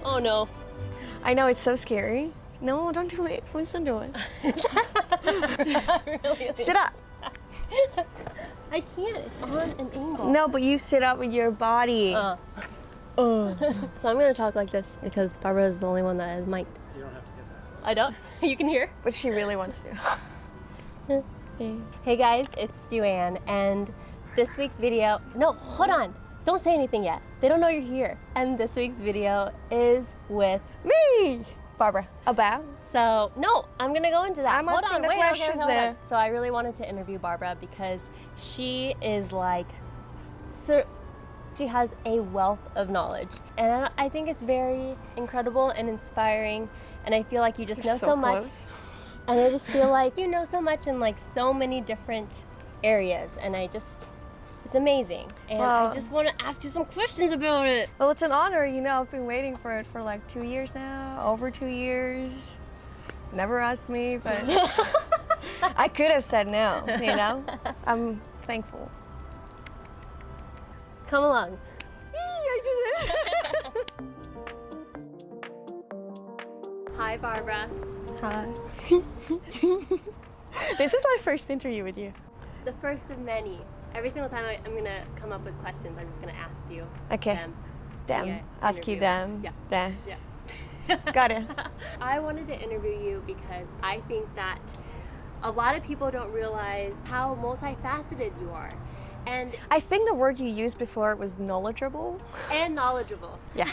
Oh no. I know, it's so scary. No, don't do it. Please don't do it. Really. Sit up. I can't. It's on an angle. No, but you sit up with your body. So I'm gonna talk like this because Barbara is the only one that is mic'd. You don't have to get that. I don't. You can hear. But she really wants to. Hey guys, it's Joanne, and this week's video. No, hold on. Don't say anything yet. They don't know you're here. And this week's video is with Me! Barbara. About? So, no, I'm gonna go into that. I'm hold asking on, the wait, questions hold on. there. So I really wanted to interview Barbara because she is like, she has a wealth of knowledge. And I think it's very incredible and inspiring. And I feel like you just know so much. And I just feel like you know so much in like so many different areas. And it's amazing. And I just want to ask you some questions about it. Well, it's an honor, you know. I've been waiting for it for like 2 years now, over 2 years. Never asked me, but I could have said no, you know? I'm thankful. Come along. I did it. Hi, Barbara. Hi. This is my first interview with you. The first of many. Every single time I'm gonna come up with questions, I'm just gonna ask you. Okay. Them. Them. Ask you them. Yeah. Them. Yeah. Got it. I wanted to interview you because I think that a lot of people don't realize how multifaceted you are. And I think the word you used before was knowledgeable. and knowledgeable. Yeah.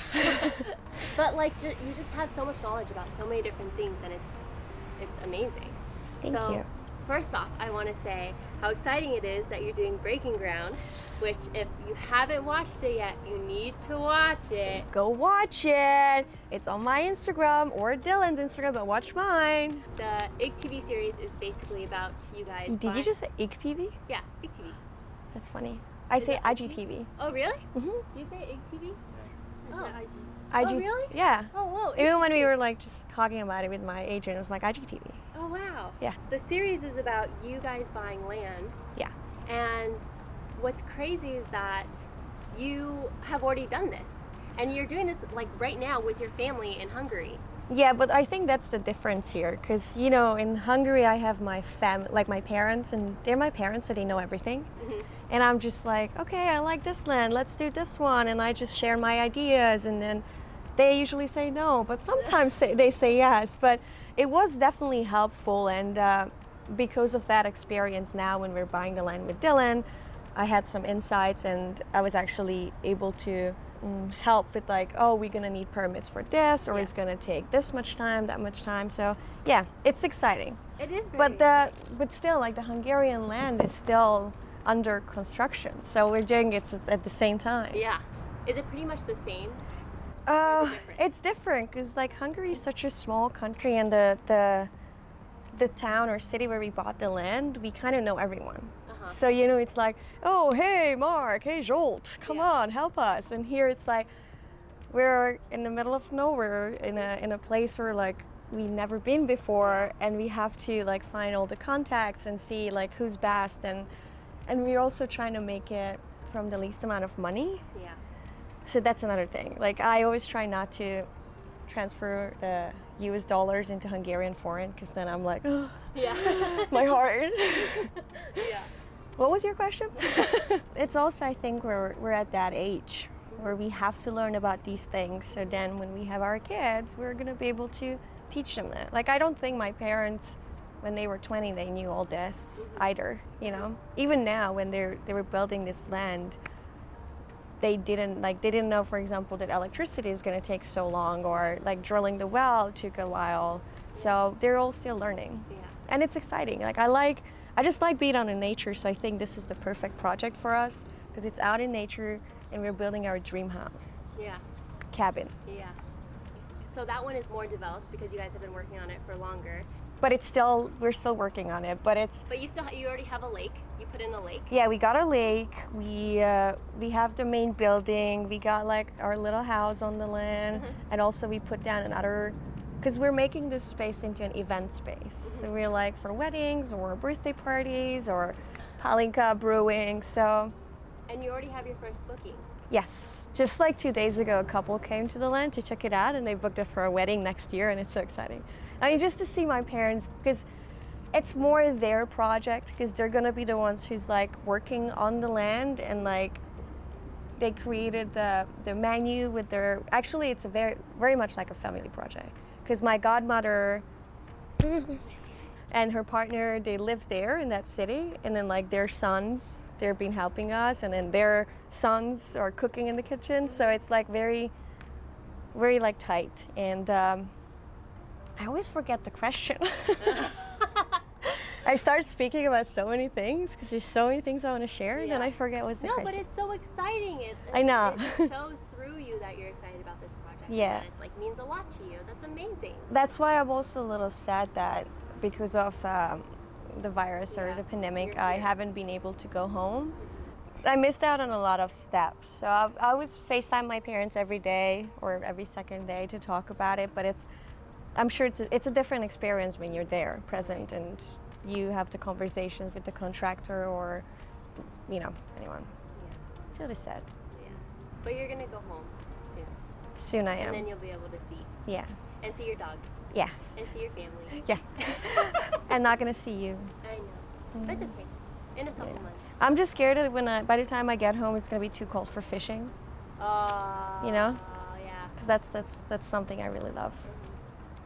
But like you just have so much knowledge about so many different things, and it's amazing. Thank you. First off, I want to say how exciting it is that you're doing Breaking Ground, which if you haven't watched it yet, you need to watch it. Go watch it. It's on my Instagram or Dylan's Instagram, but watch mine. The IGTV series is basically about you guys. Did you just say IGTV? Yeah, IGTV. That's funny. I say that IGTV. Oh, really? Mm-hmm. Do you say IGTV? Is Oh. that IG? Oh, really? Yeah. Oh, whoa. Even when we were like just talking about it with my agent, it was like IGTV. Oh, wow. Yeah. The series is about you guys buying land. Yeah. And what's crazy is that you have already done this. And you're doing this like right now with your family in Hungary. Yeah, but I think that's the difference here, because you know, in Hungary I have my family, like my parents, and they're my parents, so they know everything. Mm-hmm. And I'm just like, okay, I like this land, let's do this one, and I just share my ideas, and then they usually say no, but sometimes they say yes. But it was definitely helpful, and because of that experience now when we're buying the land with Dylan, I had some insights, and I was actually able to help with like, oh, we're gonna need permits for this, or it's gonna take this much time, that much time. So yeah, it's exciting. It is very But still, like the Hungarian land is still under construction, so we're doing it at the same time. Yeah. Is it pretty much the same? It's different because like Hungary is such a small country, and the town or city where we bought the land, we kind of know everyone. So you know, it's like, oh, hey Mark, hey Jolt, come on, help us. And here it's like we're in the middle of nowhere, in a place where like we've never been before, and we have to like find all the contacts and see like who's best, and we're also trying to make it from the least amount of money. Yeah. So that's another thing. Like I always try not to transfer the US dollars into Hungarian forint, because then I'm like, oh, Yeah. my heart. Yeah. What was your question? It's also, I think we're at that age where we have to learn about these things, so then when we have our kids, we're gonna be able to teach them that. Like I don't think my parents, when they were 20, they knew all this either, you know? Even now when they were building this land, they didn't know, for example, that electricity is gonna take so long, or like drilling the well took a while. So they're all still learning. Yeah. And it's exciting. Like I just like being out in nature, so I think this is the perfect project for us, because it's out in nature and we're building our dream house. Yeah. Cabin. Yeah. So that one is more developed because you guys have been working on it for longer. But we're still working on it, but you already have a lake. You put in a lake. yeah, we got a lake, we have the main building, we got like our little house on the land, and also we put down another, because we're making this space into an event space. So we're like for weddings or birthday parties or palinka brewing, so. And you already have your first booking. Yes, Just like 2 days ago, a couple came to the land to check it out, and they booked it for a wedding next year, and it's so exciting. I mean, just to see my parents, because it's more their project, because they're gonna be the ones who's like working on the land, and like they created the menu with their. Actually, it's a very much like a family project, because my godmother and her partner, they live there in that city, and then like their sons, they've been helping us, and then their sons are cooking in the kitchen, so it's like very like tight. And I always forget the question. I start speaking about so many things because there's so many things I want to share, and then I forget what's the question. No, but it's so exciting. I know. It shows through you that you're excited about this project. Yeah. And it like means a lot to you. That's amazing. That's why I'm also a little sad that because of the virus or the pandemic, I haven't been able to go home. I missed out on a lot of steps. So I would FaceTime my parents every day or every second day to talk about it, but I'm sure it's a different experience when you're there, present, and you have the conversations with the contractor or, anyone. Yeah. It's really sad. Yeah. But you're gonna go home soon. Soon I am. And then you'll be able to see. Yeah. And see your dog. Yeah. And see your family. Yeah. I'm not gonna see you. I know. But it's okay. In a couple months. I'm just scared that by the time I get home, it's gonna be too cold for fishing. You know? Yeah. Because that's something I really love.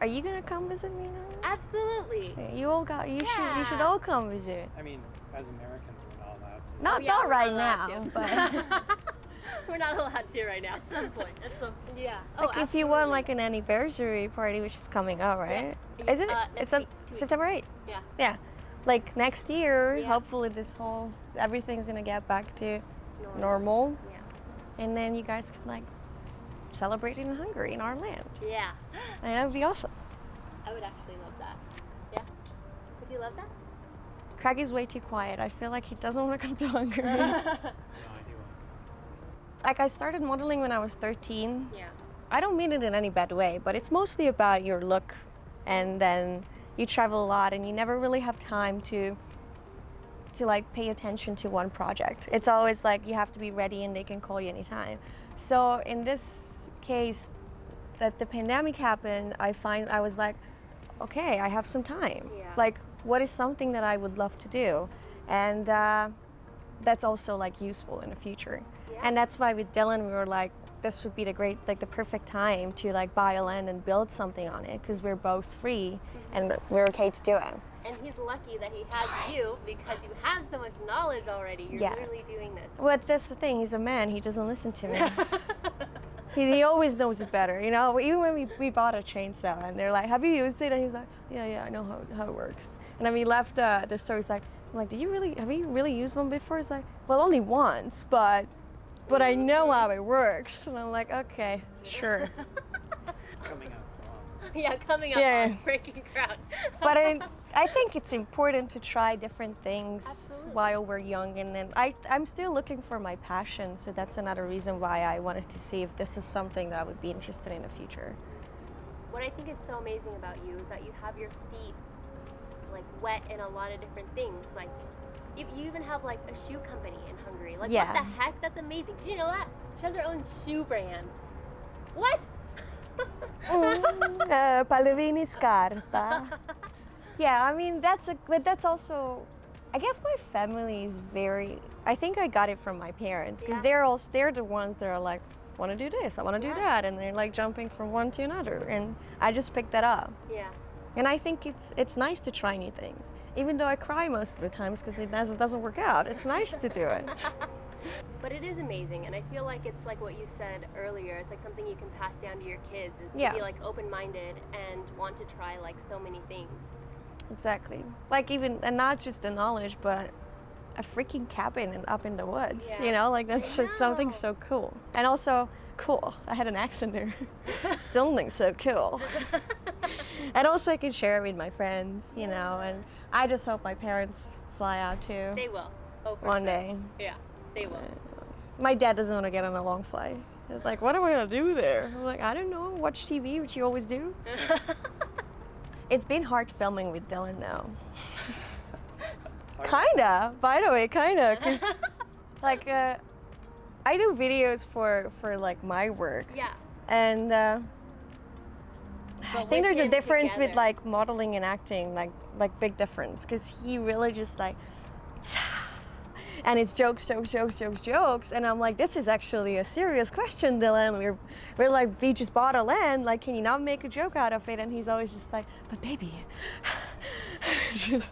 Are you gonna come visit me now? Absolutely. You should all come visit. I mean, as Americans, we're not allowed to. Not right now, but we're not allowed to right now. At some point. Yeah. Like if you want like an anniversary party, which is coming up, right? Yeah. Isn't it? It's Next week, 2 weeks. September 8th. Yeah. Yeah. Like next year, Yeah. hopefully everything's gonna get back to normal. Yeah. And then you guys can like celebrate in Hungary, in our land. Yeah. And that would be awesome. I would actually love that. Yeah. Would you love that? Craig is way too quiet. I feel like he doesn't want to come to Hungary. No, I do. Like I started modeling when I was 13. Yeah. I don't mean it in any bad way, but it's mostly about your look, and then you travel a lot and you never really have time to like pay attention to one project. It's always like you have to be ready and they can call you anytime. So in this case that the pandemic happened, I was like, okay, I have some time. Yeah. Like what is something that I would love to do? And that's also like useful in the future. Yeah. And that's why with Dylan we were like, this would be the perfect time to like buy a land and build something on it, because we're both free and we're okay to do it. And he's lucky that he has you, because you have so much knowledge already. You're literally doing this. Well, that's the thing. He's a man. He doesn't listen to me. He always knows it better, you know. Even when we bought a chainsaw, and they're like, "Have you used it?" And he's like, "Yeah, I know how it works." And then we left the store. He's like, "I'm like, have you really used one before?" It's like, "Well, only once, but I know how it works." And I'm like, "Okay, sure." Coming up wrong. Yeah, coming up on Breaking Ground. But I think it's important to try different things while we're young, and then I'm still looking for my passion, so that's another reason why I wanted to see if this is something that I would be interested in the future. What I think is so amazing about you is that you have your feet like wet in a lot of different things. Like you even have like a shoe company in Hungary. Like what the heck? That's amazing. Did you know that? She has her own shoe brand. What? Pallavini Scarpa. Yeah, I mean but that's also, I guess my family is I think I got it from my parents, because they're the ones that are like, want to do this, I want to do that, and they're like jumping from one to another, and I just picked that up. Yeah. And I think it's nice to try new things, even though I cry most of the times because it doesn't work out. It's nice to do it. But it is amazing, and I feel like it's like what you said earlier. It's like something you can pass down to your kids, is to be like open-minded and want to try like so many things. Exactly. Like and not just the knowledge, but a freaking cabin up in the woods. Yeah. You know, like that's something so cool. And also cool. I had an accent there. Something so cool. And also I can share it with my friends, you know, and I just hope my parents fly out too. They will. Oh, for one sure. day. Yeah, they will. My dad doesn't want to get on a long flight. He's like, what am I going to do there? I'm like, I don't know, watch TV, which you always do. It's been hard filming with Dylan now. Kinda, by the way, kinda. 'Cause, like, I do videos for like my work. Yeah. And I But think with there's a him difference with together. like modeling and acting, like big difference, because he really just like, and it's jokes, and I'm like, this is actually a serious question, Dylan. We're like, we just bought a land, like, can you not make a joke out of it? And he's always just like, but baby, just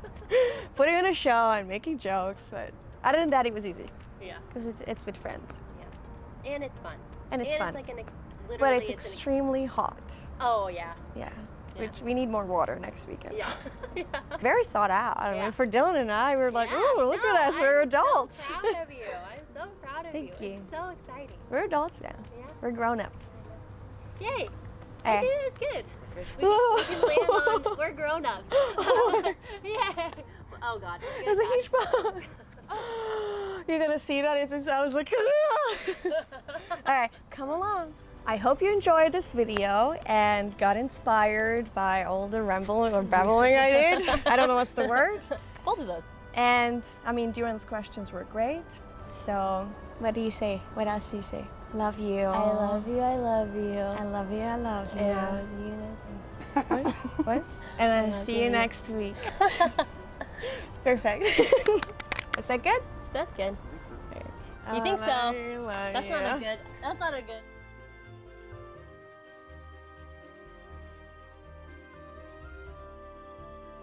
putting on a show and making jokes. But other than that, it was easy Yeah. because it's with friends, Yeah. And it's fun. and it's fun. It's like But literally it's an extremely hot. Oh yeah. Yeah. Yeah. Which we need more water next weekend. Yeah. Yeah. Very thought out. I Yeah. mean, for Dylan and I, we're like, Yeah, oh, look no, at us, we're I'm adults. So proud of you. I'm so proud of Thank you. It's so exciting. We're adults now. Yeah. We're grown-ups. Yay. Eh. I think it's good. We can land on, we're grown-ups. Yay. Oh God. There's a huge bug. You're gonna see that. I was like, all right, come along. I hope you enjoyed this video and got inspired by all the rambling or babbling I did. I don't know what's the word. Both of those. And I mean, Duran's questions were great. So, what do you say? What else do you say? Love you. I love you. I love you. I love you. I love you. And I love you. What? What? And I I'll love see you you. next week. Perfect. Is that good? That's good. I You think so? love you, love That's not you. a good. That's not a good.